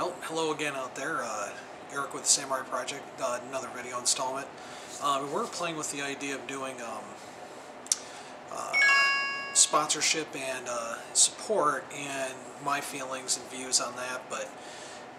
Well, hello again out there. Eric with the Samurai Project, another video installment. We're playing with the idea of doing uh, sponsorship and support and my feelings and views on that, but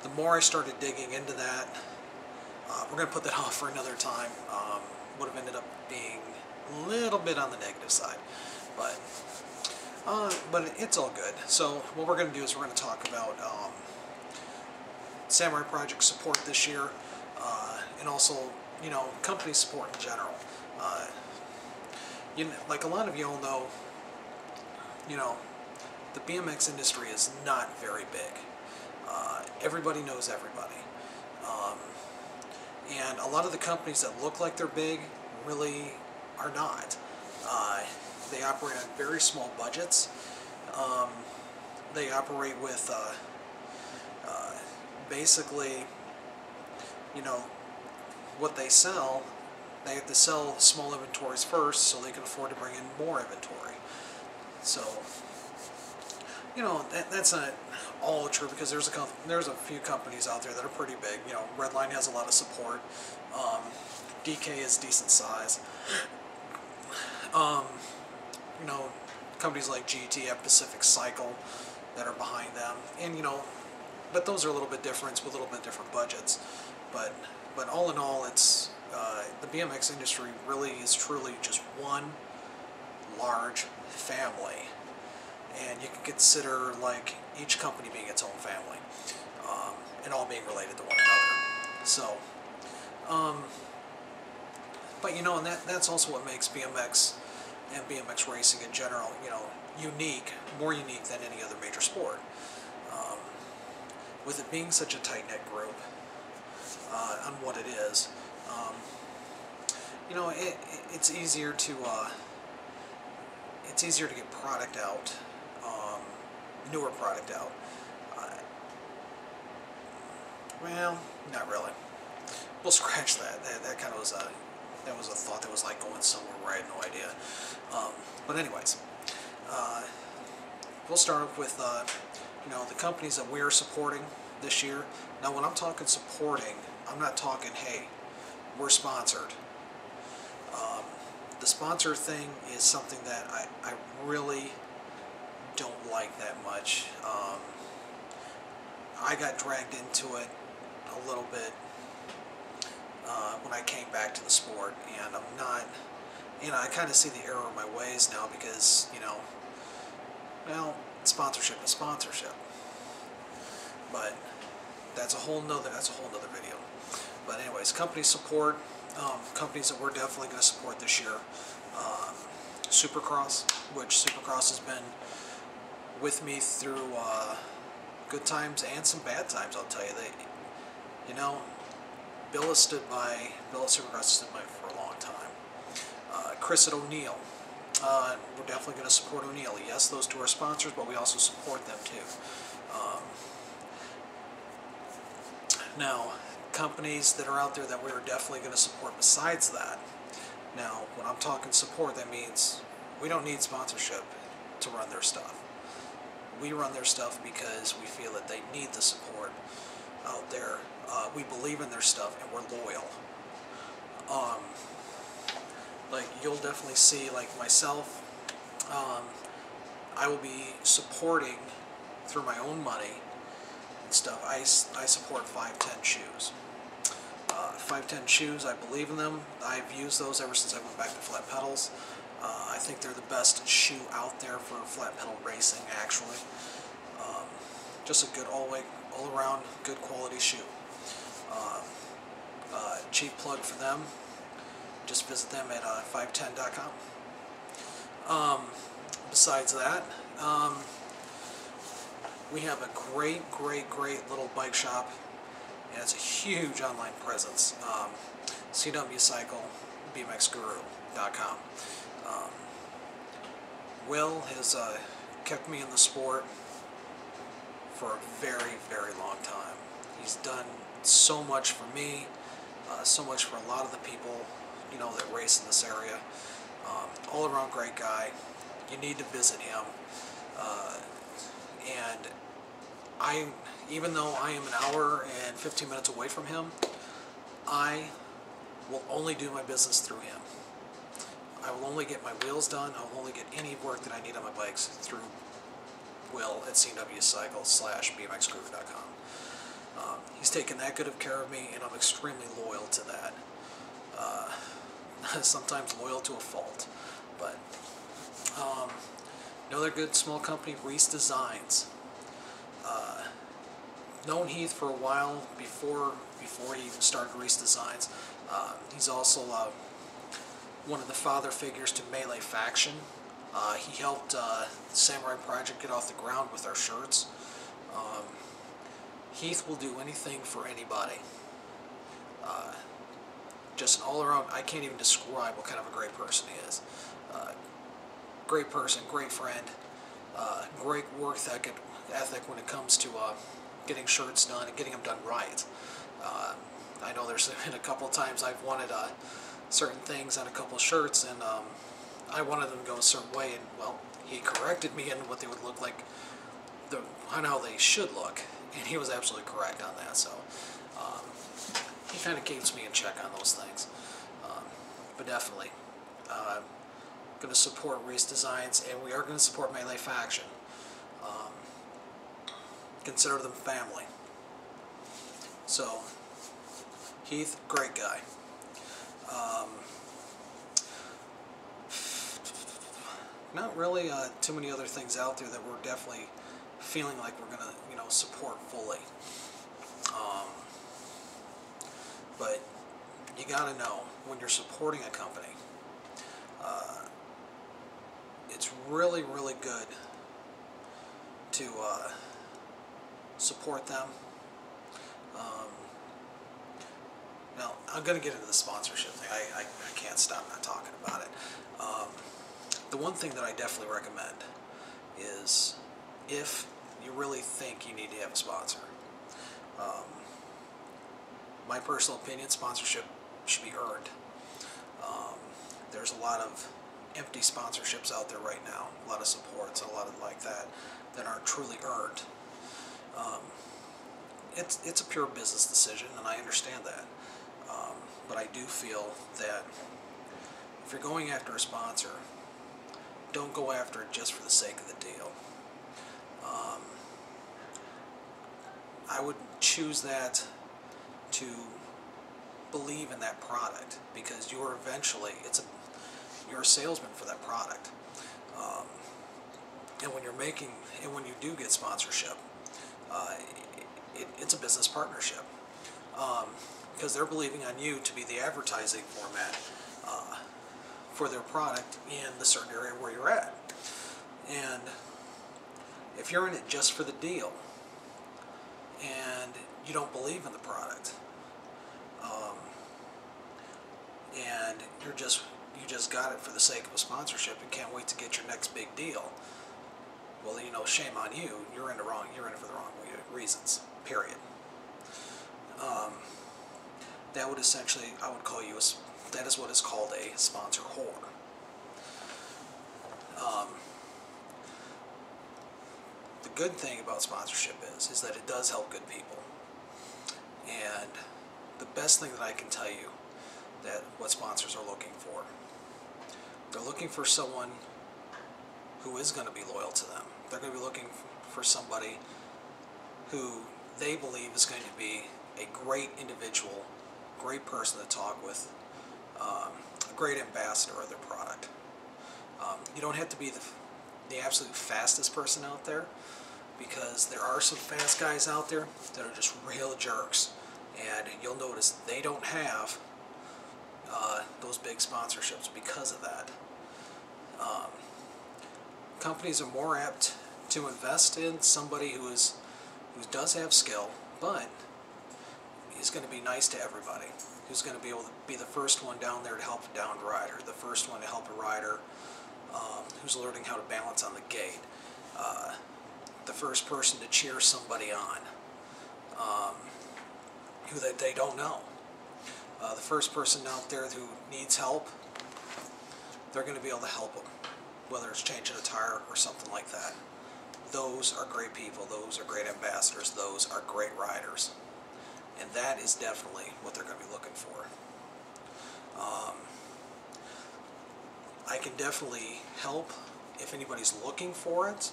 the more I started digging into that, we're going to put that off for another time. Would have ended up being a little bit on the negative side, but it's all good. So what we're going to do is we're going to talk about Samurai Project support this year, and also, company support in general. Like a lot of you all know, the BMX industry is not very big. Everybody knows everybody. And a lot of the companies that look like they're big really are not. They operate on very small budgets. They operate with basically, what they sell, they have to sell small inventories first so they can afford to bring in more inventory. So, that's not all true, because there's a few companies out there that are pretty big. Redline has a lot of support. DK is decent size. Companies like GTF, Pacific Cycle, that are behind them, and but those are a little bit different with a little bit different budgets. But all in all, it's the BMX industry really is truly just one large family, and you can consider like each company being its own family, and all being related to one another. So, but and that's also what makes BMX and BMX racing in general, unique, more unique than any other major sport. With it being such a tight-knit group on what it is, it's easier to get product out, newer product out. Well, not really. We'll scratch that. That kind of was a thought that was like going somewhere where I had no idea. But anyways, we'll start with the companies that we're supporting this year. Now, when I'm talking supporting, I'm not talking, hey, we're sponsored. The sponsor thing is something that I really don't like that much. I got dragged into it a little bit when I came back to the sport, and I'm not, I kind of see the error of my ways now, because, well, sponsorship is sponsorship. But that's a whole nother video. But anyways, company support, companies that we're definitely going to support this year. Supercross, which Supercross has been with me through good times and some bad times, I'll tell you. Bill at Supercross has stood by for a long time. Chris at O'Neill. We're definitely going to support O'Neill. Yes, those two are sponsors, but we also support them too. Now, companies that are out there that we're definitely going to support besides that. Now, when I'm talking support, that means we don't need sponsorship to run their stuff. We run their stuff because we feel that they need the support out there. We believe in their stuff, and we're loyal. Like, you'll definitely see, like myself, I will be supporting through my own money and stuff. I support 510 shoes. 510 shoes, I believe in them. I've used those ever since I went back to flat pedals. I think they're the best shoe out there for flat pedal racing, actually. Just a good all-around good quality shoe. Cheap plug for them. Just visit them at 510.com. Besides that, we have a great little bike shop, and it's a huge online presence. CW Cycle, BMXGuru.com. Will has kept me in the sport for a very long time. He's done so much for me, so much for a lot of the people that race in this area. All around great guy. You need to visit him. And even though I am an hour and 15 minutes away from him, I will only do my business through him. I will only get my wheels done. I will only get any work that I need on my bikes through Will at cwcycles/bmxguru.com. He's taken that good of care of me, and I'm extremely loyal to that. Sometimes loyal to a fault. But another good small company, Reese Designs. Known Heath for a while before he even started Reese Designs. He's also one of the father figures to Melee Faction. He helped Samurai Project get off the ground with our shirts. Heath will do anything for anybody. Just an all-around, I can't even describe what kind of a great person he is. Great person, great friend, great work ethic when it comes to getting shirts done and getting them done right. I know there's been a couple times I've wanted certain things on a couple of shirts, and I wanted them to go a certain way, and well, he corrected me in what they would look like, on how they should look, and he was absolutely correct on that. So he kind of keeps me in check on those things. But definitely going to support Reese Designs, and we are going to support Melee Faction. Consider them family. So Heath, great guy. Not really too many other things out there that we're definitely feeling like we're gonna, support fully. But you gotta know when you're supporting a company, it's really, really good to support them. Now, I'm going to get into the sponsorship thing. I can't stop not talking about it. The one thing that I definitely recommend is, if you really think you need to have a sponsor, my personal opinion, sponsorship should be earned. There's a lot of empty sponsorships out there right now, a lot of supports, a lot of like that aren't truly earned. It's a pure business decision, and I understand that. But I do feel that if you're going after a sponsor, don't go after it just for the sake of the deal. I would choose that to believe in that product, because you're eventually, you're a salesman for that product. And when you do get sponsorship, it's a business partnership, because they're believing on you to be the advertising format for their product in the certain area where you're at. And if you're in it just for the deal and you don't believe in the product, and you just got it for the sake of a sponsorship and can't wait to get your next big deal, well, shame on you. You're in it for the wrong reasons, period. That would essentially, I would call you that is what is called a sponsor whore. The good thing about sponsorship is that it does help good people. And the best thing that I can tell you, that what sponsors are looking for, they're looking for someone who is going to be loyal to them. They're going to be looking for somebody who they believe is going to be a great individual, great person to talk with, a great ambassador of their product. You don't have to be the absolute fastest person out there, because there are some fast guys out there that are just real jerks, and you'll notice they don't have those big sponsorships because of that. Companies are more apt to invest in somebody who does have skill, but he's going to be nice to everybody. Who's going to be able to be the first one down there to help a downed rider, the first one to help a rider who's learning how to balance on the gate, the first person to cheer somebody on who they don't know, the first person out there who needs help. They're going to be able to help them, whether it's changing a tire or something like that. those are great people, those are great ambassadors, those are great riders. And that is definitely what they're going to be looking for. I can definitely help if anybody's looking for it,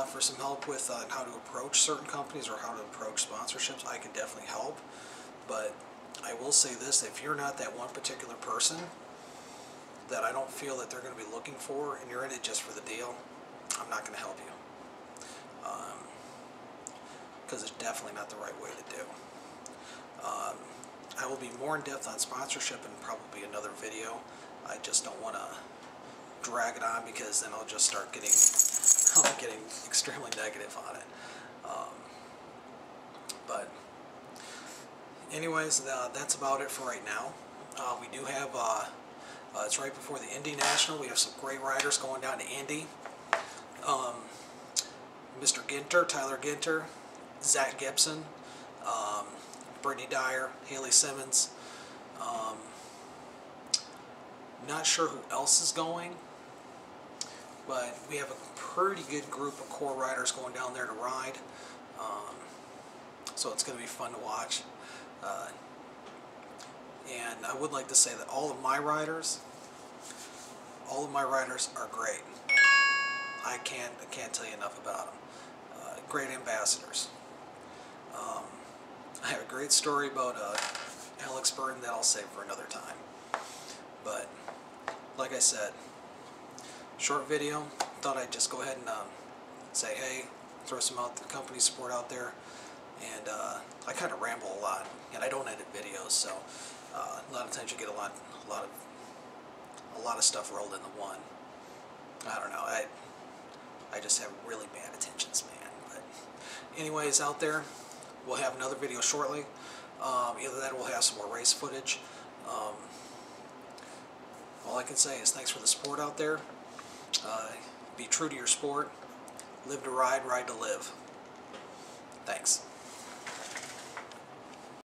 for some help with how to approach certain companies or how to approach sponsorships. I can definitely help, but I will say this: if you're not that one particular person that I don't feel that they're going to be looking for, and you're in it just for the deal, I'm not going to help you, because it's definitely not the right way to do. I will be more in depth on sponsorship in probably another video. I just don't want to drag it on, because then I'll just start getting extremely negative on it. But anyways, that's about it for right now. We do have, it's right before the Indy National. We have some great riders going down to Indy. Mr. Ginter, Tyler Ginter, Zach Gibson, Brittany Dyer, Haley Simmons. Not sure who else is going, but we have a pretty good group of core riders going down there to ride. So it's going to be fun to watch. And I would like to say that all of my riders are great. I can't tell you enough about them. Great ambassadors. I have a great story about Alex Burton that I'll save for another time. But like I said, short video. Thought I'd just go ahead and say hey, throw some company support out there. And I kind of ramble a lot, and I don't edit videos, so a lot of times you get a lot of stuff rolled into one. I don't know. I just have really bad attention span. But anyways, out there, we'll have another video shortly. Either that or we'll have some more race footage. All I can say is thanks for the support out there. Be true to your sport. Live to ride, ride to live. Thanks.